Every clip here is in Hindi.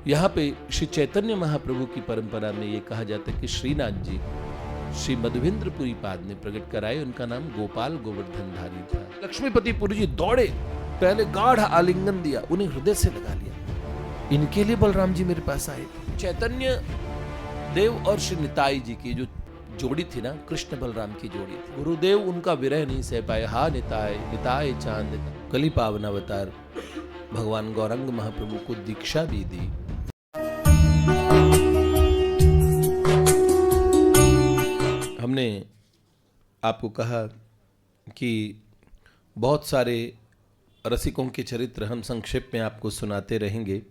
यहाँ पे श्री चैतन्य महाप्रभु की परंपरा में ये कहा जाता है कि श्रीनाथ जी श्री मधुवेंद्रपुरी पाद ने प्रकट कराए, उनका नाम गोपाल गोवर्धनधारी था। लक्ष्मीपति पुरी जी दौड़े, पहले गाढ़ आलिंगन दिया, उन्हें हृदय से लगा लिया। इनके लिए बलराम जी मेरे पास आए थे। चैतन्य देव और श्री निताई जी की जो जोड़ी थी ना, कृष्ण बलराम की जोड़ी थी, गुरुदेव उनका विरह नहीं सह पाए। हा निताय निताय चांद कली पावन अवतार भगवान गौरंग महाप्रभु को दीक्षा भी दी। हमने आपको कहा कि बहुत सारे रसिकों के चरित्र हम संक्षेप में आपको सुनाते रहेंगे।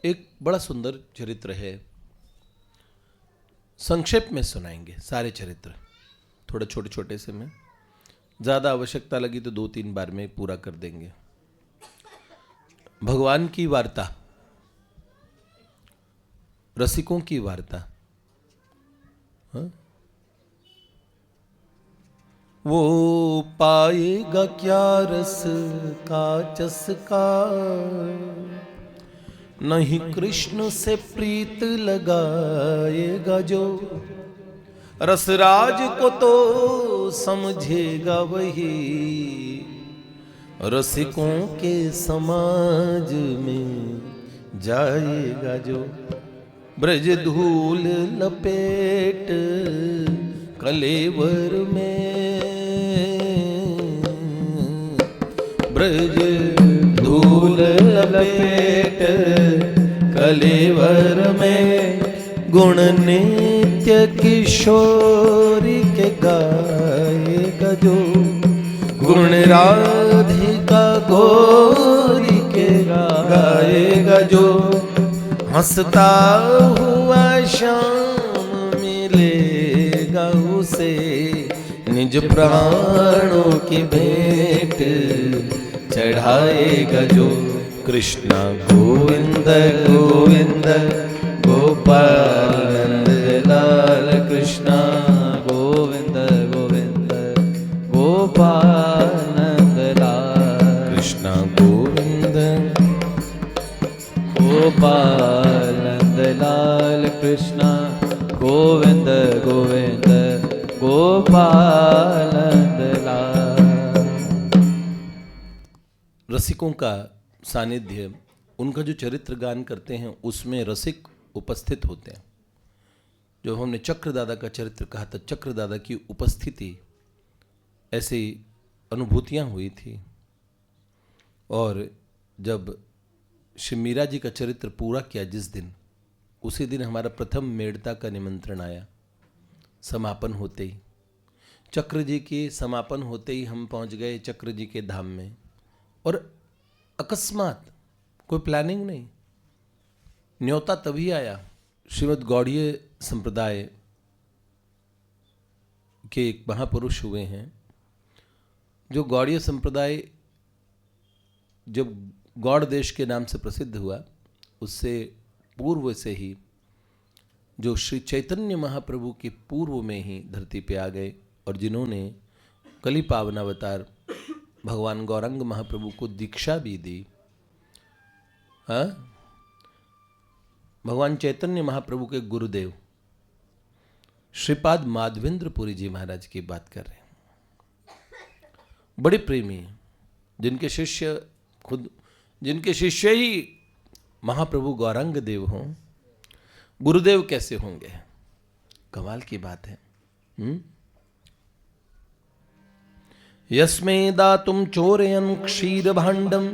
एक बड़ा सुंदर चरित्र है, संक्षेप में सुनाएंगे सारे चरित्र, थोड़े छोटे छोटे से में, ज़्यादा आवश्यकता लगी तो 2-3 बार में पूरा कर देंगे। भगवान की वार्ता, रसिकों की वार्ता। हाँ? वो पाएगा क्या रस का चस्का, नहीं कृष्ण से प्रीत लगाएगा जो, रसराज को तो समझेगा वही, रसिकों के समाज में जाएगा जो। ब्रज धूल लपेट कलेवर में, ब्रज धूल लपेट कलेवर में, गुण नित्य किशोरी के गाएगा जो, गुण राधिका गौरी के गाएगा जो, हंसता हुआ श्याम मिलेगा उसे, निज प्राणों की भेंट चढ़ाएगा जो। कृष्णा गोविंद गोविंद गोपाल लाल, कृष्णा गोविंद गोविंद गोपाल लाल, कृष्णा गोविंद गोपाल लाल, कृष्णा गोविंद गोविंद गोपाल लाल। रसिकों का सानिध्य, उनका जो चरित्र गान करते हैं उसमें रसिक उपस्थित होते हैं। जो हमने चक्रदादा का चरित्र कहा था, चक्रदादा की उपस्थिति, ऐसी अनुभूतियाँ हुई थी। और जब श्री मीरा जी का चरित्र पूरा किया जिस दिन, उसी दिन हमारा प्रथम मेड़ता का निमंत्रण आया। समापन होते ही, चक्र जी के समापन होते ही हम पहुंच गए चक्र जी के धाम में। और अकस्मात, कोई प्लानिंग नहीं, न्योता तभी आया। श्रीमद् गौड़ीय संप्रदाय के एक महापुरुष हुए हैं, जो गौड़ीय संप्रदाय जब गौड़ देश के नाम से प्रसिद्ध हुआ, उससे पूर्व से ही जो श्री चैतन्य महाप्रभु के पूर्व में ही धरती पे आ गए, और जिन्होंने कली पावन अवतार भगवान गौरंग महाप्रभु को दीक्षा भी दी। हाँ, भगवान चैतन्य महाप्रभु के गुरुदेव श्रीपाद माधवेंद्रपुरी जी महाराज की बात कर रहे हैं। बड़े प्रेमी हैं, जिनके शिष्य ही महाप्रभु गौरंग देव हों, गुरुदेव कैसे होंगे? कमाल की बात है। यस्मै दातुम चोरयन् क्षीर भाण्डं,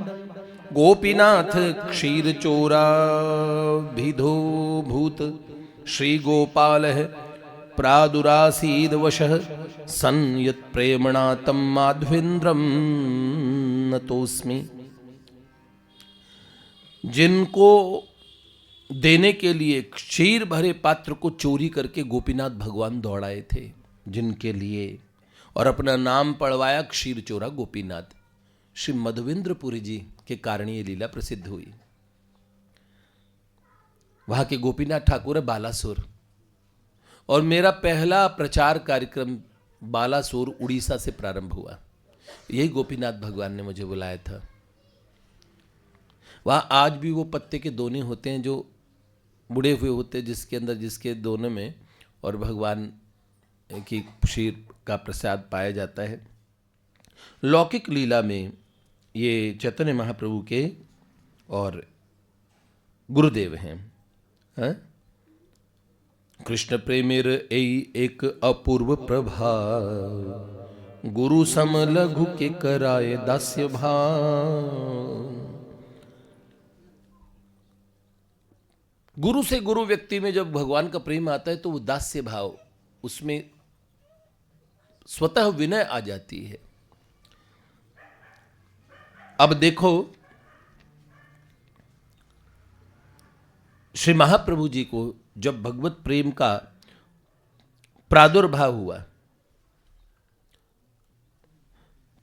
गोपीनाथ क्षीर चोरा भिधो भूत, श्री गोपालः प्रादुरासीद वशः, सन् यत् प्रेमणा तं माधवेन्द्रं नतोस्मि। जिनको देने के लिए क्षीर भरे पात्र को चोरी करके गोपीनाथ भगवान दौड़ाए थे, जिनके लिए, और अपना नाम पढ़वाया क्षीर चोरा गोपीनाथ, श्री मधवेंद्रपुरी जी के कारण ये लीला प्रसिद्ध हुई। वहां के गोपीनाथ ठाकुर है बालासुर, और मेरा पहला प्रचार कार्यक्रम बालासुर उड़ीसा से प्रारंभ हुआ। यही गोपीनाथ भगवान ने मुझे बुलाया था। वहाँ आज भी वो पत्ते के दोने होते हैं जो बुढ़े हुए होते जिसके अंदर, जिसके दोनों में और भगवान की क्षीर का प्रसाद पाया जाता है। लौकिक लीला में ये चैतन्य महाप्रभु के और गुरुदेव हैं। हाँ? कृष्ण प्रेमेर एई एक अपूर्व प्रभा, गुरु सम लघु के कराए दास्य भाव। गुरु से गुरु व्यक्ति में जब भगवान का प्रेम आता है तो वो दास्य भाव, उसमें स्वतः विनय आ जाती है। अब देखो, श्री महाप्रभु जी को जब भगवत प्रेम का प्रादुर्भाव हुआ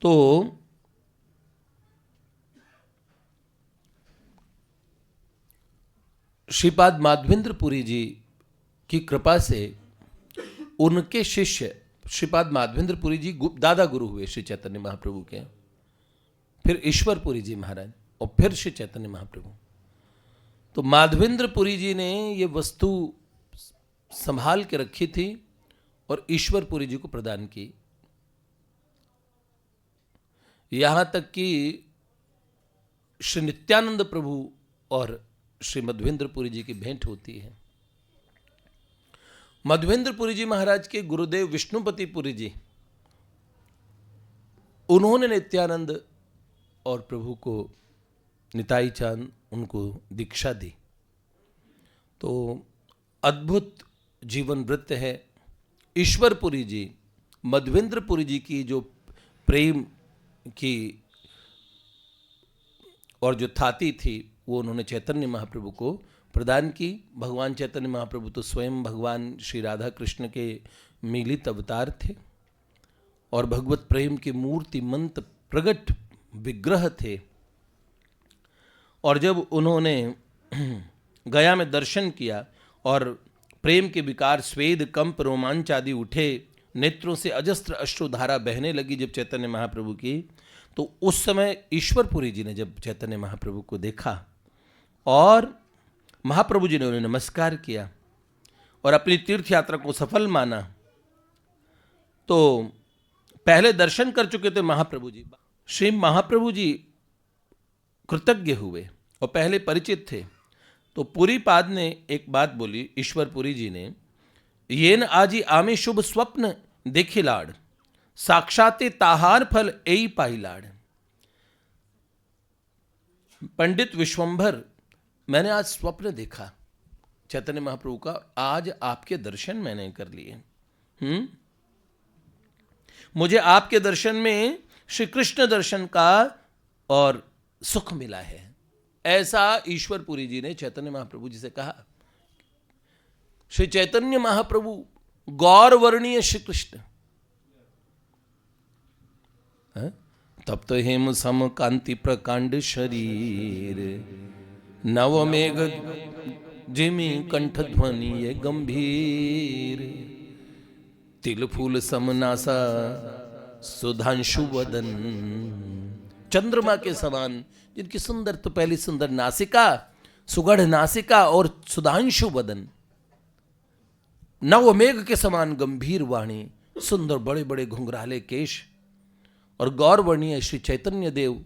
तो श्रीपाद माधवेंद्र पुरी जी की कृपा से उनके शिष्य श्रीपाद माधवेंद्र पुरी जी दादा गुरु हुए श्री चैतन्य महाप्रभु के, फिर ईश्वर पुरी जी महाराज और फिर श्री चैतन्य महाप्रभु। तो माधवेंद्र पुरी जी ने ये वस्तु संभाल के रखी थी और ईश्वर पुरी जी को प्रदान की। यहां तक कि श्री नित्यानंद प्रभु और श्री मध्वेंद्र पुरी जी की भेंट होती है। मध्वेंद्र पुरी जी महाराज के गुरुदेव विष्णुपति पुरी जी, उन्होंने नित्यानंद और प्रभु को, निताई चांद, उनको दीक्षा दी। तो अद्भुत जीवन वृत्त है। ईश्वर पुरी जी, मध्वेंद्र पुरी जी की जो प्रेम की और जो थाती थी वो उन्होंने चैतन्य महाप्रभु को प्रदान की। भगवान चैतन्य महाप्रभु तो स्वयं भगवान श्री राधा कृष्ण के मिलित अवतार थे और भगवत प्रेम की मूर्तिमंत प्रगट विग्रह थे। और जब उन्होंने गया में दर्शन किया और प्रेम के विकार, स्वेद, कंप, रोमांच आदि उठे, नेत्रों से अजस्त्र अश्रुधारा बहने लगी जब चैतन्य महाप्रभु की, तो उस समय ईश्वरपुरी जी ने जब चैतन्य महाप्रभु को देखा और महाप्रभु जी ने उन्हें नमस्कार किया और अपनी तीर्थ यात्रा को सफल माना। तो पहले दर्शन कर चुके थे महाप्रभु जी, श्री महाप्रभु जी कृतज्ञ हुए और पहले परिचित थे। तो पुरी पाद ने एक बात बोली, ईश्वर पुरी जी ने, येन आजी आमे शुभ स्वप्न देखी लाड़, साक्षाते ताहार फल एई पाई लाड़। पंडित विश्वंभर, मैंने आज स्वप्न देखा चैतन्य महाप्रभु का, आज आपके दर्शन मैंने कर लिए। मुझे आपके दर्शन में श्री कृष्ण दर्शन का और सुख मिला है। ऐसा ईश्वरपुरी जी ने चैतन्य महाप्रभु जी से कहा। श्री चैतन्य महाप्रभु गौर वर्णीय श्री कृष्ण, तब तो हेम सम कांति प्रकांड शरीर, नवमेघ जिमी कंठ ध्वनि ये गंभीर, तिल फूल समनासा सुधांशु वदन। चंद्रमा के समान जिनकी सुंदर, तो पहली सुंदर नासिका, सुगढ़ नासिका और सुधांशु वदन, नवमेघ के समान गंभीर वाणी, सुंदर बड़े बड़े घुंघराले केश और गौरवर्णीय श्री चैतन्य देव।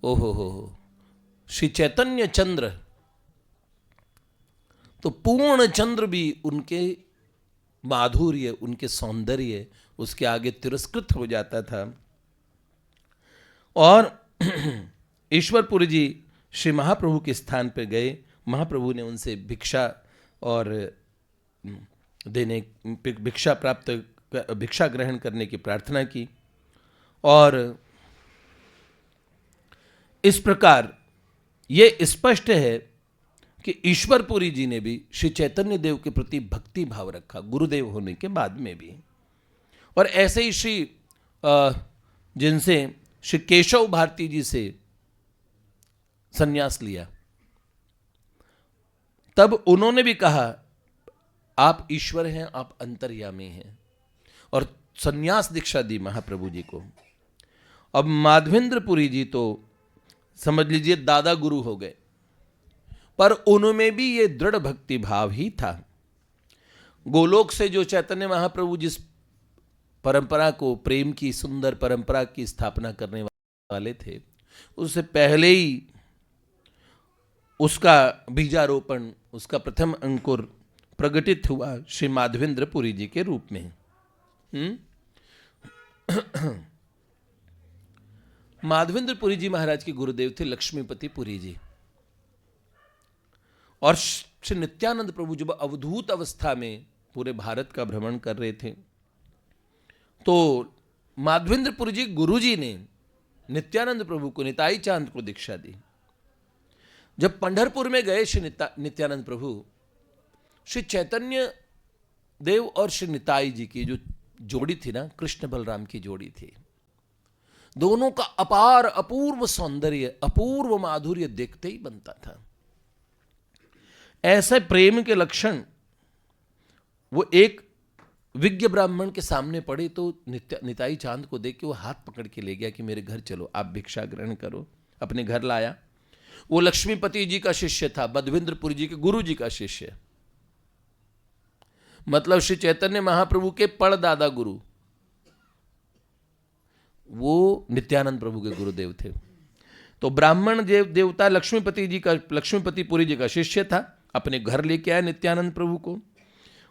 ओहो हो, श्री चैतन्य चंद्र, तो पूर्ण चंद्र भी उनके माधुर्य, उनके सौंदर्य, उसके आगे तिरस्कृत हो जाता था। और ईश्वरपुरी जी श्री महाप्रभु के स्थान पर गए। महाप्रभु ने उनसे भिक्षा और भिक्षा ग्रहण करने की प्रार्थना की। और इस प्रकार ये स्पष्ट है कि ईश्वरपुरी जी ने भी श्री चैतन्य देव के प्रति भक्ति भाव रखा, गुरुदेव होने के बाद में भी। और ऐसे ही श्री जिनसे श्री केशव भारती जी से संन्यास लिया, तब उन्होंने भी कहा आप ईश्वर हैं, आप अंतर्यामी हैं, और संन्यास दीक्षा दी महाप्रभु जी को। अब माधवेंद्र पुरी जी तो समझ लीजिए दादा गुरु हो गए। पर उनमें भी ये दृढ़ भक्ति भाव ही था। गोलोक से जो चैतन्य महाप्रभु जिस परंपरा को, प्रेम की सुंदर परंपरा की स्थापना करने वाले थे, उससे पहले ही उसका बीजारोपण, उसका प्रथम अंकुर प्रकटित हुआ श्री माधवेंद्र पुरी जी के रूप में। माधवेंद्र पुरी जी महाराज के गुरुदेव थे लक्ष्मीपति पुरी जी। और श्री नित्यानंद प्रभु जब अवधूत अवस्था में पूरे भारत का भ्रमण कर रहे थे, तो माधवेंद्र पुरी जी गुरु जी ने नित्यानंद प्रभु को, निताई चांद को दीक्षा दी। जब पंढरपुर में गए श्री नित्यानंद प्रभु, श्री चैतन्य देव और श्री निताई जी की जो जोड़ी थी ना, कृष्ण बलराम की जोड़ी थी, दोनों का अपार अपूर्व सौंदर्य, अपूर्व माधुर्य देखते ही बनता था। ऐसे प्रेम के लक्षण वो एक विज्ञ ब्राह्मण के सामने पड़े तो निताई चांद को देख के वो हाथ पकड़ के ले गया कि मेरे घर चलो, आप भिक्षा ग्रहण करो। अपने घर लाया। वो लक्ष्मीपति जी का शिष्य था, बधवेंद्र पुरी जी के गुरु जी का शिष्य, मतलब श्री चैतन्य महाप्रभु के परदादा गुरु, वो नित्यानंद प्रभु के गुरुदेव थे। तो ब्राह्मण देवता लक्ष्मीपति पुरी जी का शिष्य था, अपने घर लेके आया नित्यानंद प्रभु को।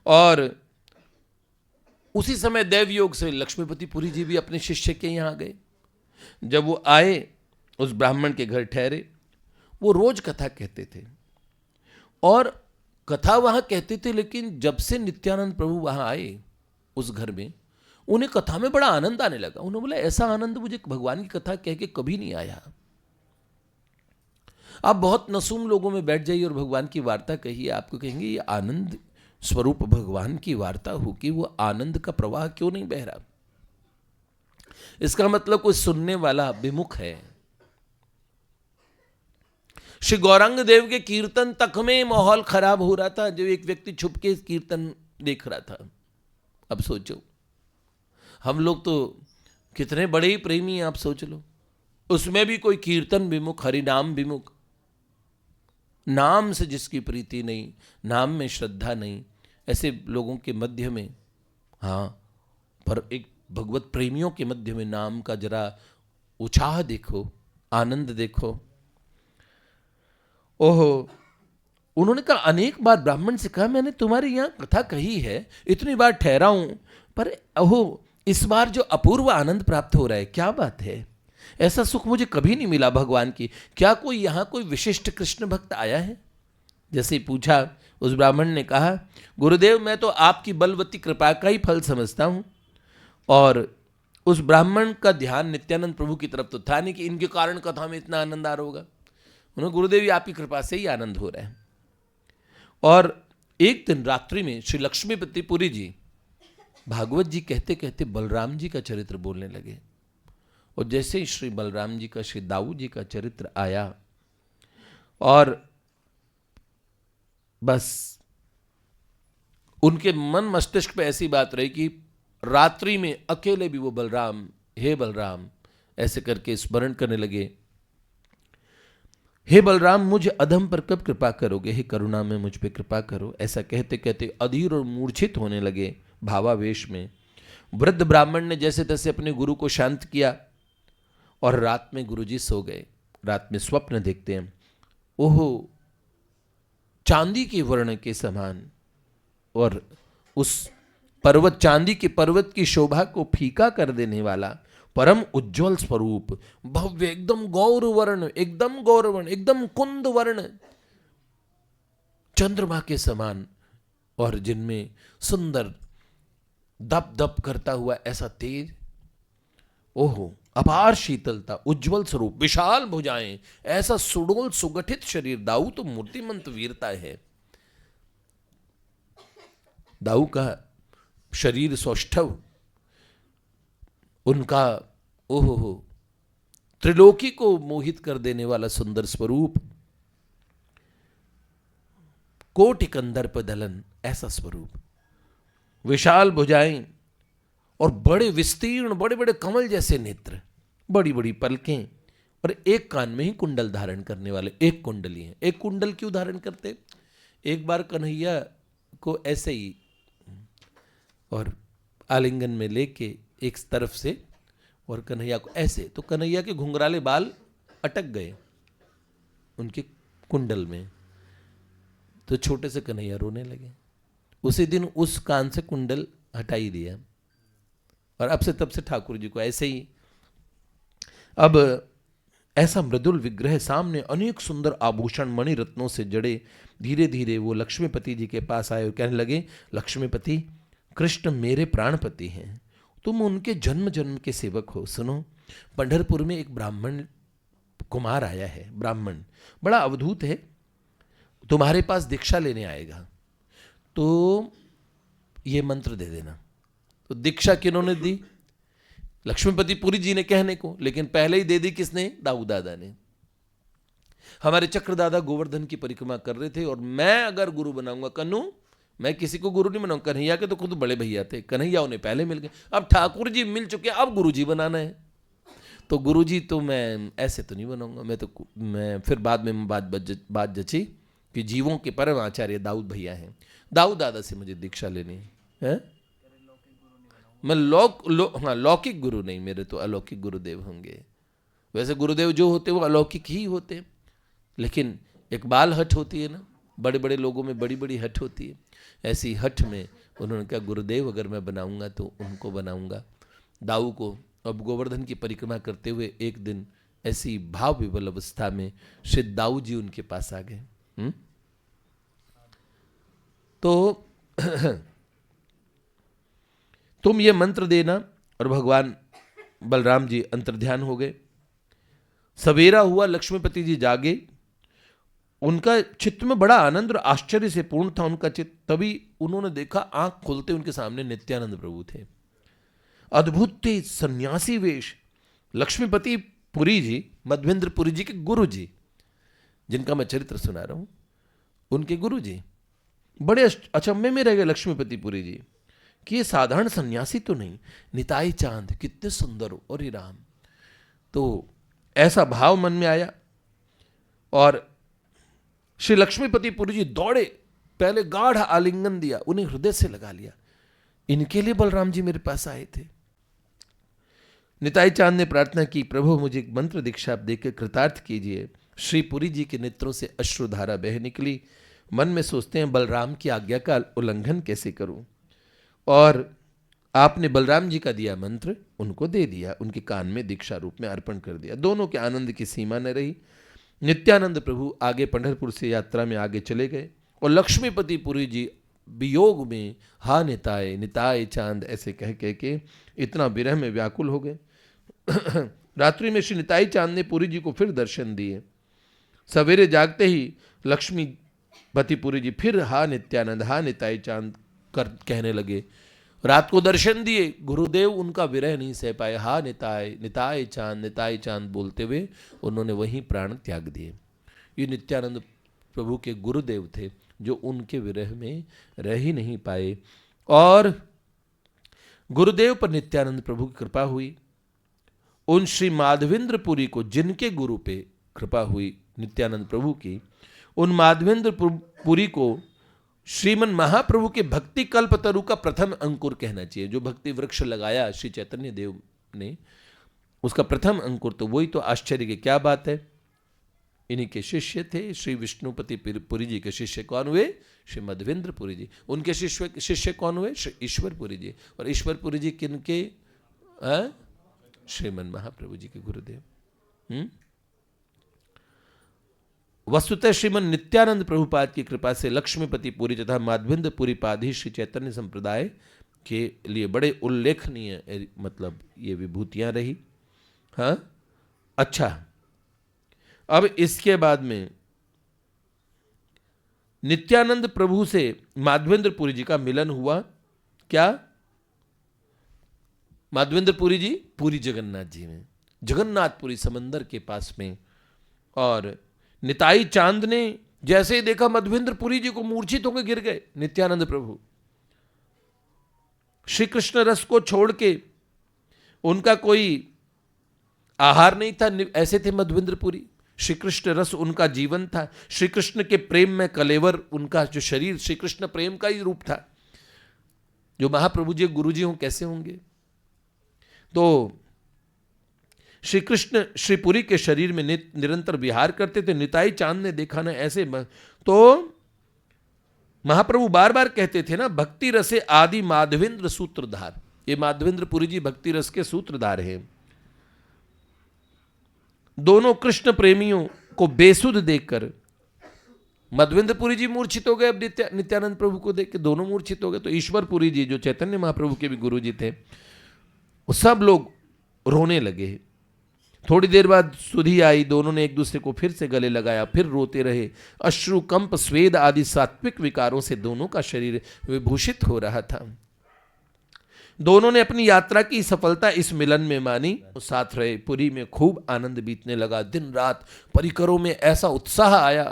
और उसी समय देवयोग से लक्ष्मीपति पुरी जी भी अपने शिष्य के यहाँ गए। जब वो आए, उस ब्राह्मण के घर ठहरे, वो रोज कथा कहते थे और कथा वहां कहते थे, लेकिन जब से नित्यानंद प्रभु वहां आए उस घर में, उन्हें कथा में बड़ा आनंद आने लगा। उन्होंने बोला, ऐसा आनंद मुझे भगवान की कथा कह के कभी नहीं आया। आप बहुत नसूम लोगों में बैठ जाइए और भगवान की वार्ता कहिए, आपको कहेंगे ये आनंद स्वरूप भगवान की वार्ता हो कि वो आनंद का प्रवाह क्यों नहीं बह रहा। इसका मतलब कोई सुनने वाला विमुख है। श्री गौरांग देव के कीर्तन तक में माहौल खराब हो रहा था, जो एक व्यक्ति छुप के कीर्तन देख रहा था। अब सोचो, हम लोग तो कितने बड़े ही प्रेमी हैं, आप सोच लो। उसमें भी कोई कीर्तन विमुख, हरिनाम विमुख, नाम से जिसकी प्रीति नहीं, नाम में श्रद्धा नहीं, ऐसे लोगों के मध्य में, हाँ, पर एक भगवत प्रेमियों के मध्य में नाम का जरा उत्साह देखो, आनंद देखो। ओहो, उन्होंने कहा, अनेक बार ब्राह्मण से कहा, मैंने तुम्हारे यहाँ कथा कही है, इतनी बार ठहरा हूं, पर ओहो, इस बार जो अपूर्व आनंद प्राप्त हो रहा है, क्या बात है, ऐसा सुख मुझे कभी नहीं मिला भगवान की। क्या कोई यहाँ कोई विशिष्ट कृष्ण भक्त आया है? जैसे ही पूछा, उस ब्राह्मण ने कहा, गुरुदेव मैं तो आपकी बलवती कृपा का ही फल समझता हूँ। और उस ब्राह्मण का ध्यान नित्यानंद प्रभु की तरफ तो था नहीं कि इनके कारण कथा में इतना आनंद आ रहा होगा। उन्होंने, गुरुदेव ये आपकी कृपा से ही आनंद हो रहा है। और एक दिन रात्रि में श्री लक्ष्मीपति पुरी जी भागवत जी कहते कहते बलराम जी का चरित्र बोलने लगे। और जैसे ही श्री बलराम जी का, श्री दाऊ जी का चरित्र आया, और बस उनके मन मस्तिष्क पे ऐसी बात रही कि रात्रि में अकेले भी वो बलराम, हे बलराम ऐसे करके स्मरण करने लगे। हे बलराम, मुझ अधम पर कब कृपा करोगे, हे करुणा में मुझ पे कृपा करो। ऐसा कहते कहते अधीर और मूर्छित होने लगे भावावेश में। वृद्ध ब्राह्मण ने जैसे तैसे अपने गुरु को शांत किया और रात में गुरुजी सो गए। रात में स्वप्न देखते हैं, ओहो, चांदी के वर्ण के समान, और उस पर्वत, चांदी के पर्वत की शोभा को फीका कर देने वाला परम उज्जवल स्वरूप, भव्य, एकदम गौरवर्ण, एकदम गौरवर्ण, एकदम कुंद वर्ण, चंद्रमा के समान, और जिनमें सुंदर दप दप करता हुआ ऐसा तेज, ओहो, अपार शीतलता, उज्जवल स्वरूप, विशाल भुजाएं, ऐसा सुडोल सुगठित शरीर। दाऊ तो मूर्तिमंत वीरता है। दाऊ का शरीर सौष्ठव, उनका ओहो, त्रिलोकी को मोहित कर देने वाला सुंदर स्वरूप, कोटि कंदर्प दलन, ऐसा स्वरूप, विशाल भुजाएं और बड़े विस्तीर्ण, बड़े बड़े कमल जैसे नेत्र, बड़ी बड़ी पलकें, और एक कान में ही कुंडल धारण करने वाले, एक कुंडली है। एक कुंडल क्यों धारण करते? एक बार कन्हैया को ऐसे ही और आलिंगन में लेके एक तरफ से और कन्हैया को ऐसे, तो कन्हैया के घुंघराले बाल अटक गए उनके कुंडल में, तो छोटे से कन्हैया रोने लगे। उसी दिन उस कान से कुंडल हटा ही दिया और अब से तब से ठाकुर जी को ऐसे ही। अब ऐसा मृदुल विग्रह, सामने अनेक सुंदर आभूषण मणि रत्नों से जड़े। धीरे धीरे वो लक्ष्मीपति जी के पास आए और कहने लगे, लक्ष्मीपति, कृष्ण मेरे प्राणपति हैं, तुम उनके जन्म जन्म के सेवक हो। सुनो, पंढरपुर में एक ब्राह्मण कुमार आया है, ब्राह्मण बड़ा अवधूत है, तुम्हारे पास दीक्षा लेने आएगा, तो ये मंत्र दे देना। तो दीक्षा किन्होंने दी? लक्ष्मीपति पुरी जी ने कहने को, लेकिन पहले ही दे दी किसने? दाऊ दादा ने। हमारे चक्र दादा गोवर्धन की परिक्रमा कर रहे थे और मैं अगर गुरु बनाऊंगा, कन्नू मैं किसी को गुरु नहीं बनाऊंगा। कन्हैया के तो खुद बड़े भैया थे, कन्हैया उन्हें पहले मिल गए, अब ठाकुर जी मिल चुके, अब गुरु जी बनाना है। तो गुरु जी तो मैं ऐसे तो नहीं बनाऊंगा, मैं फिर बाद में बात जची कि जीवों के परम आचार्य दाऊद भैया हैं, दाऊद दादा से मुझे दीक्षा लेनी है। मैं लौकिक गुरु नहीं, मेरे तो अलौकिक गुरुदेव होंगे। वैसे गुरुदेव जो होते वो अलौकिक ही होते, लेकिन एक बाल हट होती है ना, बड़े बड़े लोगों में बड़ी बड़ी हट होती है। ऐसी हट में उन्होंने कहा, गुरुदेव अगर मैं बनाऊंगा तो उनको बनाऊंगा, दाऊ को। अब गोवर्धन की परिक्रमा करते हुए एक दिन ऐसी भाव विवल अवस्था में श्री दाऊ जी उनके पास आ गए। तो तुम ये मंत्र देना। और भगवान बलराम जी अंतर्ध्यान हो गए। सवेरा हुआ, लक्ष्मीपति जी जागे, उनका चित्त में बड़ा आनंद और आश्चर्य से पूर्ण था उनका चित्त। तभी उन्होंने देखा, आंख खोलते उनके सामने नित्यानंद प्रभु थे, अद्भुत थे, सन्यासी वेश। लक्ष्मीपति पुरी जी, मध्वेंद्र पुरी जी के गुरु जी, जिनका मैं चरित्र सुना रहा हूं, उनके गुरु जी बड़े अचंभे में रह गए लक्ष्मीपति पुरी जी कि ये साधारण सन्यासी तो नहीं, निताई चांद कितने सुंदर हो, और राम। तो ऐसा भाव मन में आया और श्री लक्ष्मीपति पुरी जी दौड़े, पहले गाढ़ आलिंगन दिया, उन्हें हृदय से लगा लिया। इनके लिए बलराम जी मेरे पास आए थे। निताई चांद ने प्रार्थना की, प्रभु मुझे एक मंत्र दीक्षा आप देकर कृतार्थ कीजिए। श्री पुरी जी के नेत्रों से अश्रुधारा बह निकली। मन में सोचते हैं, बलराम की आज्ञा का उल्लंघन कैसे करूं। और आपने बलराम जी का दिया मंत्र उनको दे दिया, उनके कान में दीक्षा रूप में अर्पण कर दिया। दोनों के आनंद की सीमा न रही। नित्यानंद प्रभु आगे पंढरपुर से यात्रा में आगे चले गए और लक्ष्मीपति पुरी जी वियोग में हा निताय निताय चांद ऐसे कह के इतना विरह में व्याकुल हो गए। रात्रि में श्री निताई चांद ने पुरी जी को फिर दर्शन दिए। सवेरे जागते ही लक्ष्मीपति पुरी जी फिर हा नित्यानंद हा निताई चांद कहने लगे। रात को दर्शन दिए, गुरुदेव उनका विरह नहीं सह पाए, हा निताय निताय चांद बोलते हुए उन्होंने वहीं प्राण त्याग दिए। ये नित्यानंद प्रभु के गुरुदेव थे जो उनके विरह में रह ही नहीं पाए। और गुरुदेव पर नित्यानंद प्रभु की कृपा हुई। उन श्री माधवेंद्र पुरी को, जिनके गुरु पे कृपा हुई नित्यानंद प्रभु की, उन माधवेंद्र पुरी को श्रीमन महाप्रभु के भक्ति कल्पतरु का प्रथम अंकुर कहना चाहिए। जो भक्ति वृक्ष लगाया श्री चैतन्य देव ने, उसका प्रथम अंकुर, तो वही तो आश्चर्य की क्या बात है। इन्हीं के शिष्य थे। श्री विष्णुपति पुरी जी के शिष्य कौन हुए? श्री मध्वेंद्र पुरी जी। उनके शिष्य कौन हुए? श्री ईश्वर पुरी जी। और ईश्वर पुरी जी किनके? श्रीमन महाप्रभु जी के गुरुदेव। वस्तुतः श्रीमन नित्यानंद प्रभुपाद की कृपा से लक्ष्मीपति पुरी तथा माधवेंद्र पुरी पादी श्री चैतन्य संप्रदाय के लिए बड़े उल्लेखनीय मतलब ये विभूतियां रही। हाँ, अच्छा, अब इसके बाद में नित्यानंद प्रभु से माधवेंद्र पुरी जी का मिलन हुआ। क्या? माधवेंद्र पुरी जी पुरी जगन्नाथ जी में, जगन्नाथपुरी समंदर के पास में। और निताई चांद ने जैसे ही देखा मध्वेंद्र पुरी जी को, मूर्छित होकर गिर गए नित्यानंद प्रभु। श्री कृष्ण रस को छोड़ के उनका कोई आहार नहीं था, ऐसे थे मध्वेंद्रपुरी। श्री कृष्ण रस उनका जीवन था, श्री कृष्ण के प्रेम में कलेवर उनका जो शरीर श्री कृष्ण प्रेम का ही रूप था। जो महाप्रभु जी गुरु जी हों कैसे होंगे। तो श्री कृष्ण श्रीपुरी के शरीर में निरंतर विहार करते थे। निताई चांद ने देखा ना ऐसे तो महाप्रभु बार बार कहते थे ना, भक्ति रसे आदि माधवेंद्र सूत्रधार। ये माधवेंद्रपुरी जी भक्ति रस के सूत्रधार हैं। दोनों कृष्ण प्रेमियों को बेसुध देखकर मध्वेंद्रपुरी जी मूर्छित हो गए। अब नित्यानंद प्रभु को देख के दोनों मूर्छित हो गए। तो ईश्वरपुरी जी जो चैतन्य महाप्रभु के भी गुरु जी थे, वो सब लोग रोने लगे। थोड़ी देर बाद सुधि आई, दोनों ने एक दूसरे को फिर से गले लगाया, फिर रोते रहे। अश्रु कंप स्वेद आदि सात्विक विकारों से दोनों का शरीर विभूषित हो रहा था। दोनों ने अपनी यात्रा की सफलता इस मिलन में मानी। साथ रहे, पुरी में खूब आनंद बीतने लगा। दिन रात परिकरों में ऐसा उत्साह आया।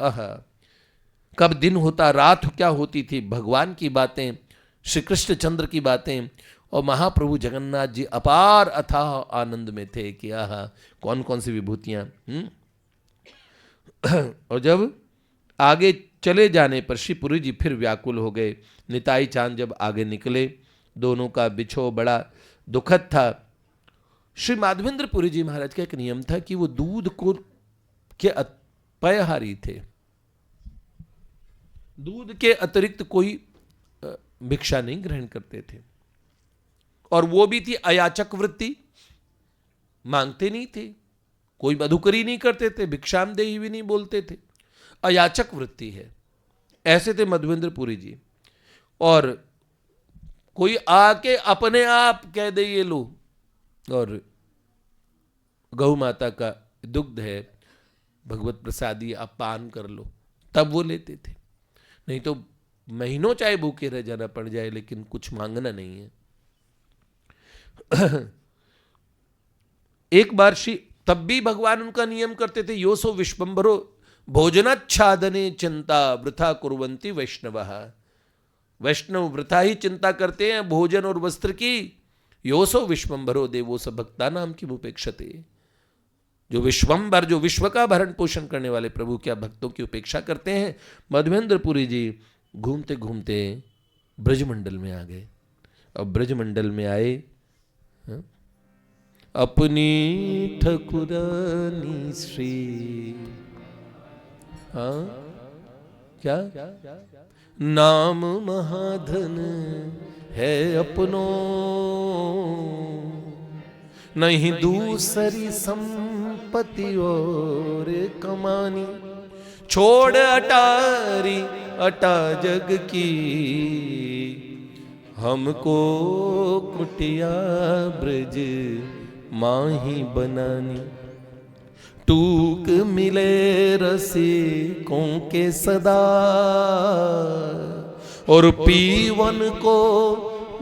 कब दिन होता रात क्या होती थी। भगवान की बातें, श्री कृष्ण चंद्र की बातें, और महाप्रभु जगन्नाथ जी अपार अथाह आनंद में थे कि कौन कौन सी विभूतियां। और जब आगे चले जाने पर श्रीपुरी जी फिर व्याकुल हो गए। निताई चांद जब आगे निकले, दोनों का बिछो बड़ा दुखद था। श्री माधवेंद्रपुरी जी महाराज का एक नियम था कि वो दूध को के पयहारी थे। दूध के अतिरिक्त कोई भिक्षा नहीं ग्रहण करते थे। और वो भी थी अयाचक वृत्ति, मांगते नहीं थे, कोई मधुकरी नहीं करते थे, भिक्षामदेही भी नहीं बोलते थे, अयाचक वृत्ति है। ऐसे थे मध्वेंद्रपुरी जी। और कोई आके अपने आप कह दे ये लो, और गौ माता का दुग्ध है, भगवत प्रसादी आप पान कर लो, तब वो लेते थे। नहीं तो महीनों चाहे भूखे रह जाना पड़ जाए, लेकिन कुछ मांगना नहीं है। एक बार तब भी भगवान उनका नियम करते थे, योसो विश्वम्भरो भोजनाच्छादने चिंता वृथा कुर्वन्ति वैष्णवः। वैष्णव वृथा ही चिंता करते हैं भोजन और वस्त्र की। योसो विश्वम्भरो देवो स भक्ता नाम की उपेक्षते। जो विश्वम्भर, जो विश्व का भरण पोषण करने वाले प्रभु क्या भक्तों की उपेक्षा करते हैं। मध्वेंद्रपुरी जी घूमते घूमते ब्रजमंडल में आ गए। अब ब्रजमंडल में आए, अपनी ठकुरानी श्री, क्या नाम महाधन है अपनो, नहीं दूसरी संपत्ति और कमानी। छोड़ अटारी अटा जग की, हमको कुटिया ब्रज माही बनानी। टूक मिले रसिकों के सदा, और पीवन को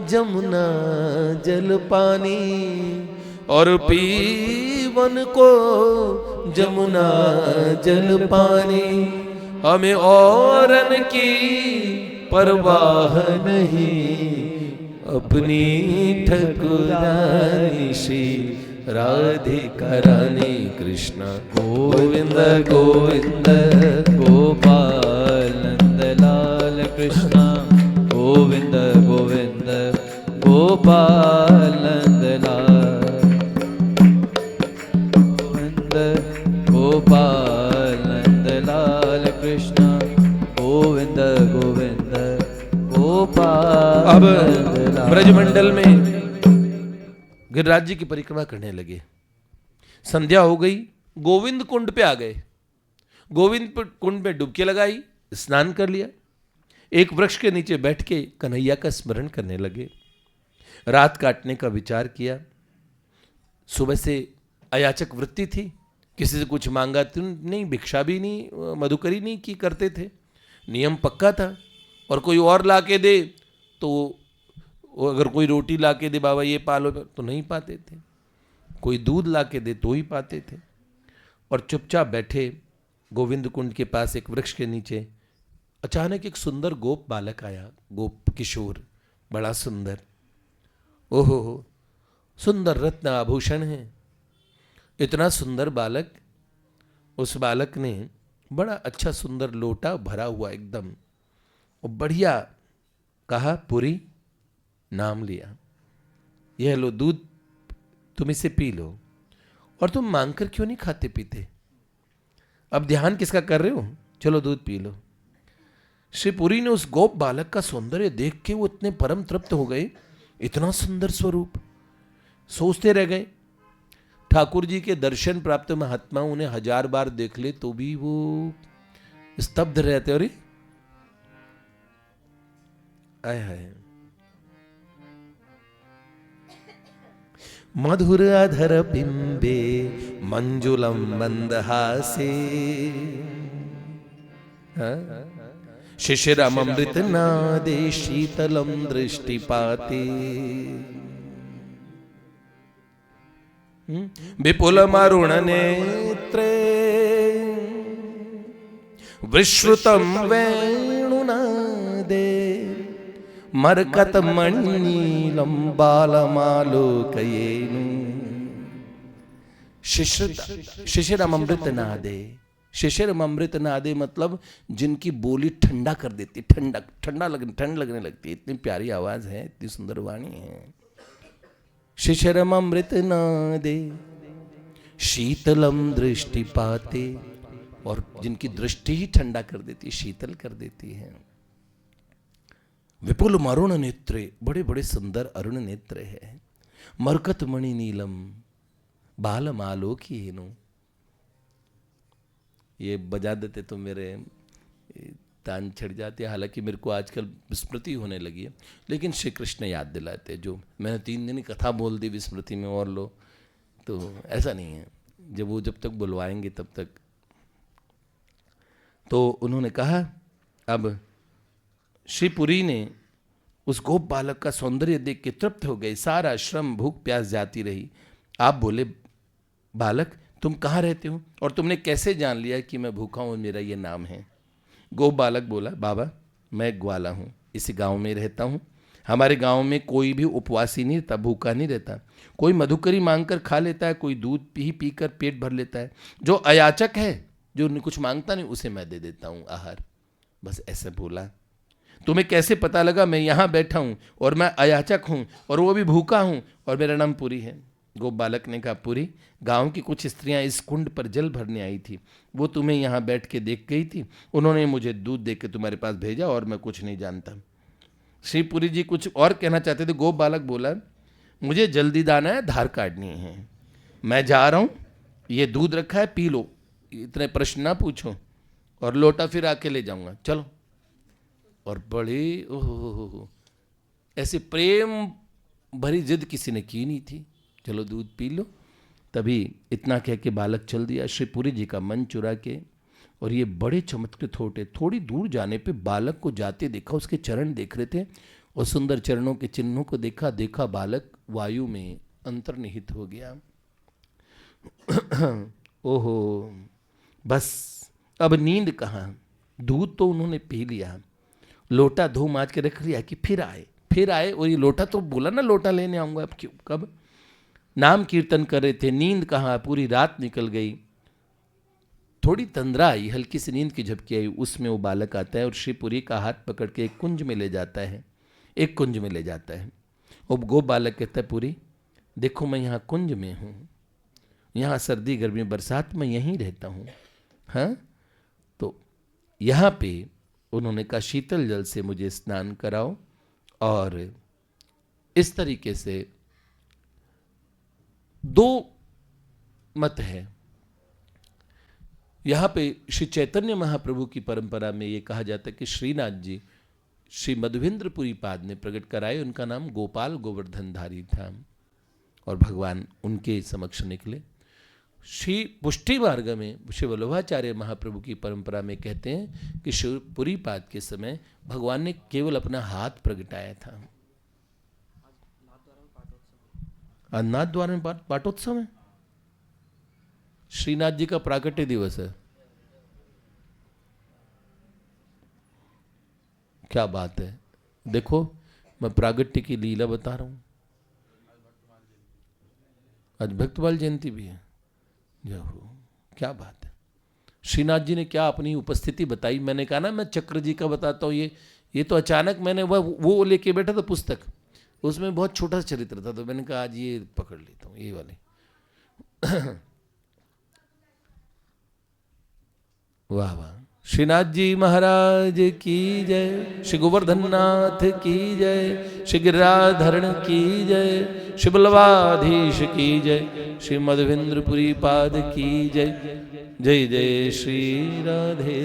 जमुना जल पानी। और पीवन को जमुना जल पानी। हमें औरन की परवाह नहीं, अपनी ठकुरानी श्री राधिका रानी। कृष्ण गोविंद गोविंद गोपाल नंदलाल। कृष्ण गोविंद गोविंद गोपाल नंदलाल। गोविंद गोपाल नंदलाल। कृष्ण गोविंद गोविंद गोपाल। अब ब्रजमंडल में गिरिराज जी की परिक्रमा करने लगे। संध्या हो गई, गोविंद कुंड पे आ गए। गोविंद कुंड में डुबकी लगाई, स्नान कर लिया। एक वृक्ष के नीचे बैठ के कन्हैया का स्मरण करने लगे। रात काटने का विचार किया। सुबह से अयाचक वृत्ति थी, किसी से कुछ मांगा तो नहीं, भिक्षा भी नहीं, मधुकरी नहीं की करते थे। नियम पक्का था। और कोई और ला के दे तो, अगर कोई रोटी ला के दे, बाबा ये पालो, तो नहीं पाते थे। कोई दूध ला के दे तो ही पाते थे। और चुपचाप बैठे गोविंद कुंड के पास एक वृक्ष के नीचे। अचानक एक सुंदर गोप बालक आया, गोप किशोर, बड़ा सुंदर। ओहो, सुंदर रत्न आभूषण है, इतना सुंदर बालक, उस बालक ने बड़ा अच्छा सुंदर लोटा भरा हुआ एकदम और बढ़िया कहा, पुरी, नाम लिया, यह लो दूध, तुम इसे पी लो। और तुम मांगकर क्यों नहीं खाते पीते? अब ध्यान किसका कर रहे हो? चलो दूध पी लो। श्री पुरी ने उस गोप बालक का सौंदर्य देख के वो इतने परम तृप्त हो गए, इतना सुंदर स्वरूप, सोचते रह गए। ठाकुर जी के दर्शन प्राप्त महात्मा उन्हें 1000 बार देख ले तो भी वो स्तब्ध रहते। अरे आय हाय, मधुर अधर बिंबे मंजुलम मंदहासे, शिशिरम अमृत नादे शीतलम दृष्टिपाते, विपुल मरुण नेत्रे विश्रुतम वेणुनादे, मरकत मणिनीलम बालमालोकयेनु, शिशिरम अमृत नादे। शिशिरम अमृत नादे मतलब जिनकी बोली ठंडा कर देती, ठंड लगने लगती है, इतनी प्यारी आवाज है, इतनी सुंदर वाणी है। शिशिरम अमृत नादे शीतलम दृष्टिपाते, और जिनकी दृष्टि ही ठंडा कर देती, शीतल कर देती है। विपुल मरुण नेत्रे, बड़े बड़े सुंदर अरुण नेत्र है। मरकत मणि नीलम बालमालोकयेनु, ये बजा देते तो मेरे तान छड़ जाते, हालांकि मेरे को आजकल विस्मृति होने लगी है, लेकिन श्री कृष्ण याद दिलाते। जो मैंने 3 दिन कथा बोल दी विस्मृति में, और लो, तो ऐसा नहीं है, जब तक बुलवाएंगे तब तक। तो उन्होंने कहा, अब श्री पुरी ने उस गोप बालक का सौंदर्य देख के तृप्त हो गए, सारा श्रम भूख प्यास जाती रही। आप बोले, बालक तुम कहाँ रहते हो और तुमने कैसे जान लिया कि मैं भूखा हूँ, मेरा ये नाम है? गोप बालक बोला, बाबा मैं ग्वाला हूँ, इसी गांव में रहता हूँ। हमारे गांव में कोई भी उपवासी नहीं रहता, भूखा नहीं रहता। कोई मधुकरी मांगकर खा लेता है, कोई दूध पी पीकर पेट भर लेता है। जो अयाचक है, जो कुछ मांगता नहीं, उसे मैं दे देता हूँ आहार। बस ऐसे बोला। तुम्हें कैसे पता लगा मैं यहाँ बैठा हूँ और मैं अयाचक हूँ और वो भी भूखा हूँ और मेरा नाम पुरी है? गोप बालक ने कहा, पुरी, गांव की कुछ स्त्रियां इस कुंड पर जल भरने आई थी, वो तुम्हें यहाँ बैठ के देख गई थी, उन्होंने मुझे दूध दे के तुम्हारे पास भेजा और मैं कुछ नहीं जानता। श्री पुरी जी कुछ और कहना चाहते थे। गोप बालक बोला, मुझे जल्दी जाना है, धार काटनी है, मैं जा रहा हूँ, ये दूध रखा है, पी लो, इतने प्रश्न ना पूछो, और लोटा फिर आके ले जाऊंगा, चलो। और बड़ी ओहो, ऐसे प्रेम भरी जिद किसी ने की नहीं थी, चलो दूध पी लो। तभी इतना कह के बालक चल दिया, श्री पुरी जी का मन चुरा के। और ये बड़े चमत्कृत होते, थोड़ी दूर जाने पे बालक को जाते देखा, उसके चरण देख रहे थे, और सुंदर चरणों के चिन्हों को देखा बालक वायु में अंतर्निहित हो गया। ओहो, बस अब नींद कहाँ? दूध तो उन्होंने पी लिया, लोटा धो माज के रख लिया कि फिर आए, और ये लोटा तो बोला ना लोटा लेने आऊंगा, अब क्यों, कब? नाम कीर्तन कर रहे थे, नींद कहाँ, पूरी रात निकल गई। थोड़ी तंद्रा आई, हल्की सी नींद की झपकी आई, उसमें वो बालक आता है और श्री पुरी का हाथ पकड़ के एक कुंज में ले जाता है, और गोप बालक कहता है, पुरी देखो मैं यहाँ कुंज में हूँ, यहाँ सर्दी गर्मी बरसात में यहीं रहता हूँ। हाँ, तो यहाँ पे उन्होंने कहा, शीतल जल से मुझे स्नान कराओ। और इस तरीके से 2 मत है यहाँ पे। श्री चैतन्य महाप्रभु की परंपरा में ये कहा जाता है कि श्रीनाथ जी श्री मधुवेंद्रपुरी पाद ने प्रकट कराए, उनका नाम गोपाल गोवर्धनधारी था, और भगवान उनके समक्ष निकले। श्री पुष्टि मार्ग में श्री वल्लभाचार्य महाप्रभु की परंपरा में कहते हैं कि शिवपुरी पाद के समय भगवान ने केवल अपना हाथ प्रगटाया था। नाथ द्वार में पाठोत्सव है, श्रीनाथ जी का प्राकट्य दिवस है। क्या बात है, देखो मैं प्रागट्य की लीला बता रहा हूं। आज भक्तवाल जयंती भी है, जय हो। क्या बात है। श्रीनाथ जी ने क्या अपनी उपस्थिति बताई। मैंने कहा ना मैं चक्र जी का बताता हूँ, ये तो अचानक मैंने वो लेके बैठा था पुस्तक, उसमें बहुत छोटा सा चरित्र था, तो मैंने कहा आज ये पकड़ लेता हूँ, ये वाले। वाह वाह। श्रीनाथ जी महाराज की जय, श्री गोवर्धन नाथ की जय, श्री गिरिराधरण की जय, श्री बल्लवाधीश की जय, श्री मधवेंद्रपुरी पाद की जय। जय जय श्री राधे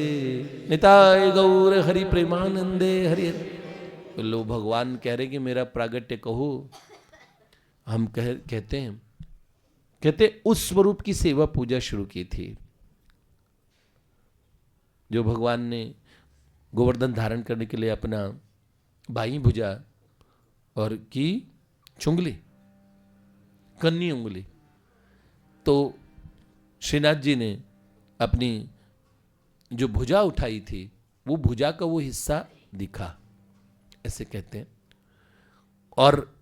निताय गौर हरि प्रेमानंदे हरि। तो लो भगवान कह रहे कि मेरा प्रागट्य कहो। हम कहते उस स्वरूप की सेवा पूजा शुरू की थी जो भगवान ने गोवर्धन धारण करने के लिए अपना बाईं भुजा और की चुंगली, कन्नी उंगली, तो श्रीनाथ जी ने अपनी जो भुजा उठाई थी वो भुजा का वो हिस्सा दिखा, ऐसे कहते हैं। और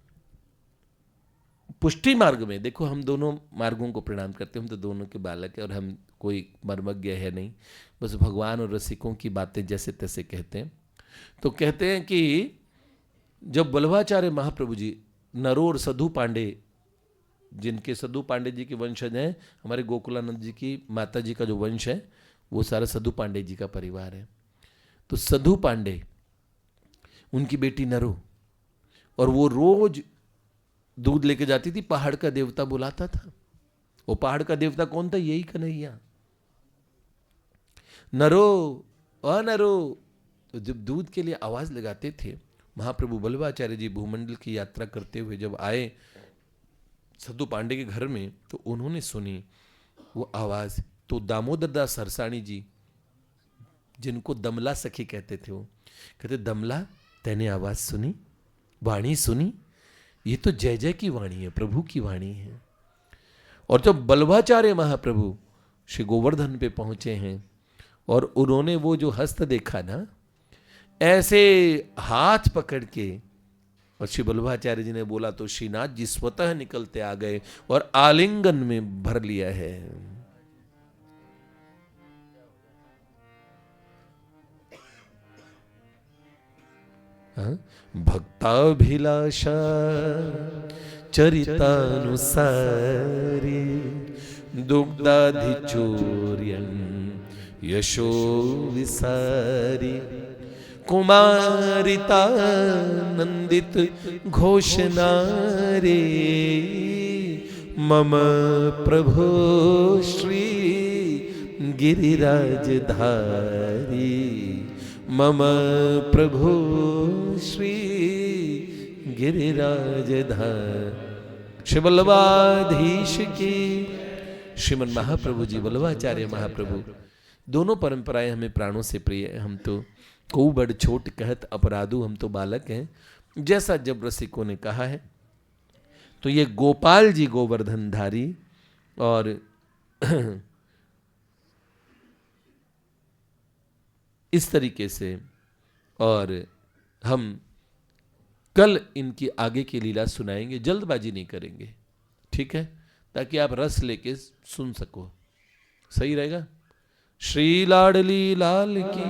पुष्टि मार्ग में देखो, हम दोनों मार्गों को प्रणाम करते हैं, हम तो दोनों के बालक हैं और हम कोई मर्मज्ञ है नहीं, बस भगवान और रसिकों की बातें जैसे तैसे कहते हैं। तो कहते हैं कि जब वल्लभाचार्य महाप्रभु जी नरोर सधु पांडे, जिनके सधु पांडे जी के वंशज हैं, हमारे गोकुलानंद जी की माता जी का जो वंश है वो सारा सधु पांडे जी का परिवार है। तो सधु पांडे, उनकी बेटी नरो, और वो रोज दूध लेके जाती थी, पहाड़ का देवता बुलाता था। वो पहाड़ का देवता कौन था? यही कन्हैया। नरो अनरो, तो जब दूध के लिए आवाज लगाते थे, महाप्रभु वल्लभाचार्य जी भूमंडल की यात्रा करते हुए जब आए सधु पांडे के घर में, तो उन्होंने सुनी वो आवाज। तो दामोदर दास सरसाणी जी, जिनको दमला सखी कहते थे, वो कहते दमला तैने आवाज सुनी, वाणी सुनी, ये तो जय जय की वाणी है, प्रभु की वाणी है। और जब वल्लभाचार्य महाप्रभु श्री गोवर्धन पे पहुंचे हैं और उन्होंने वो जो हस्त देखा ना, ऐसे हाथ पकड़ के, और श्री वल्लभाचार्य जी ने बोला तो श्रीनाथ जी स्वतः निकलते आ गए और आलिंगन में भर लिया है। भक्ताभिलाषा चरितानुसारी दुग्धाधिचोर्यं यशो विसारी कुमारिता नंदित घोषणा रे मम प्रभो श्री गिरिराजधारी मम प्रभो श्री गिरिराजधारी। श्री वल्लभाधीश की श्रीमन महाप्रभु जी वल्लभाचार्य महाप्रभु, दोनों परंपराएं हमें प्राणों से प्रिय है। हम तो को बड़ छोट कहत अपराधु, हम तो बालक हैं, जैसा जब रसिकों ने कहा है। तो ये गोपाल जी गोवर्धनधारी, और इस तरीके से, और हम कल इनकी आगे की लीला सुनाएंगे, जल्दबाजी नहीं करेंगे, ठीक है, ताकि आप रस लेके सुन सको, सही रहेगा। श्री लाडली लाल की